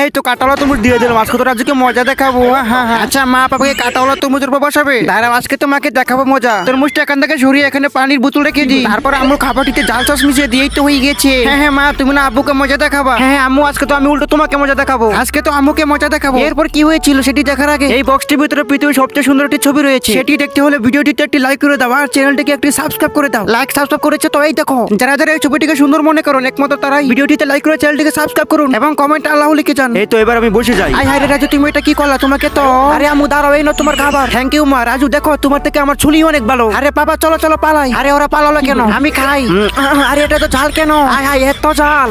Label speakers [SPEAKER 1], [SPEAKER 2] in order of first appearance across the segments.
[SPEAKER 1] এই তো কাঁটাওয়ালা তরমুজ দিয়ে দিলাম, আজকে তোর আজকে মজা দেখাবো। হ্যাঁ হ্যাঁ, আচ্ছা মা পাপাকে কাঁটাওয়ালা তরমুজের উপর বসাবে, দাঁড়াও আজকে তোমাকে দেখাবো মজা। তরমুজটা এখান থেকে সরিয়ে এখানে পানির বোতল রেখে দিই, তারপর আম্মু খাবারটিতে জাল সস মিশিয়ে দিয়েই তো হয়ে গেছে। হ্যাঁ হ্যাঁ মা, তুমি না আব্বুকে মজা দেখাবা? হ্যাঁ আম্মু, আজকে তো আমি উল্টো তোমাকে মজা দেখাবো, আজকে তো আম্মুকে মজা দেখাবো। এরপর কি হয়েছিল সেটি দেখার আগে এই বক্সটির ভিতরে পৃথিবীর সবচেয়ে সুন্দর একটি ছবি রয়েছে, সেটি দেখতে হলে ভিডিওটিতে একটি লাইক করে দাও আর চ্যানেলটিকে একটি সাবস্ক্রাইব করে দাও। লাইক সাবস্ক্রাইব করেছে তো এই দেখো, যারা যারা এই ছবিটিকে সুন্দর মনে করুন একমাত্র তারাই ভিডিওটিতে লাইক করে চ্যানেলটিকে সাবস্ক্রাইব করুন এবং কমেন্ট আল্লাহ লিখে যান। এই তো এবার আমি বসে যাই। আই হায় রে রাজু, তুমি এটা কি করলা? তোমাকে তো আরে আম্মু দাঁড়াও, এই নাও তোমার খাবার। থ্যাংক ইউ মা। রাজু দেখো, তোমার থেকে আমার ছুলি অনেক ভালো। আরে বাবা চলো চলো পালাই। আরে ওরা পালালো কেন? আমি খাই। আরে এটা তো ঝাল কেন? আয় হায় এত ঝাল।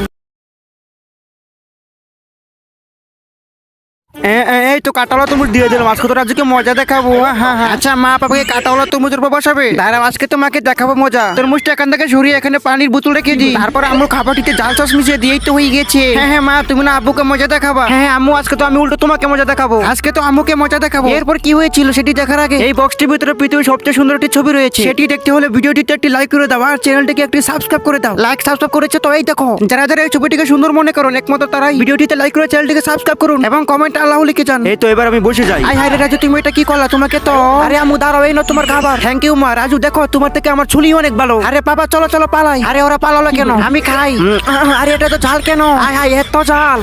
[SPEAKER 1] এই তো কাঁটাওয়ালা তরমুজ দিয়ে দিলাম, আজকে তোর আজকে মজা দেখাবো। হ্যাঁ হ্যাঁ, আচ্ছা মা পাপাকে কাঁটাওয়ালা তরমুজের উপর বসাবে, দাঁড়াও আজকে তোমাকে দেখাবো মজা। তরমুজটা এখান থেকে সরিয়ে এখানে পানির বোতল রেখে দিই, তারপর আম্মু খাবারটিতে জাল সস মিশিয়ে দিয়েই তো হয়ে গেছে। হ্যাঁ হ্যাঁ মা, তুমি না আব্বুকে মজা দেখাবা? হ্যাঁ আম্মু, আজকে তো আমি উল্টো তোমাকে মজা দেখাবো, আজকে তো আম্মুকে মজা দেখাবো। এরপর কি হয়েছিল সেটি দেখার আগে এই বক্সটির ভিতরে পৃথিবীর সবচেয়ে সুন্দর একটি ছবি রয়েছে, সেটি দেখতে হলে ভিডিওটিতে একটি লাইক করে দাও আর চ্যানেলটিকে একটি সাবস্ক্রাইব করে দাও। লাইক সাবস্ক্রাইব করেছে তো এই দেখো, যারা যারা এই ছবিটিকে সুন্দর মনে করুন একমাত্র তারাই ভিডিওটিতে লাইক করে চ্যানেলটিকে সাবস্ক্রাইব করুন এবং কমেন্ট আল্লাহ লিখে যান। এই তো এবার আমি বসে যাই। আই হায় রে রাজু, তুমি এটা কি করলা? তোমাকে তো আরে আম্মু দাঁড়াও, এই নাও তোমার খাবার। থ্যাংক ইউ মা। রাজু দেখো, তোমার থেকে আমার ছুলি অনেক ভালো। আরে বাবা চলো চলো পালাই। আরে ওরা পালালো কেন? আমি খাই। আরে এটা তো ঝাল কেন? আয় হায় এত ঝাল।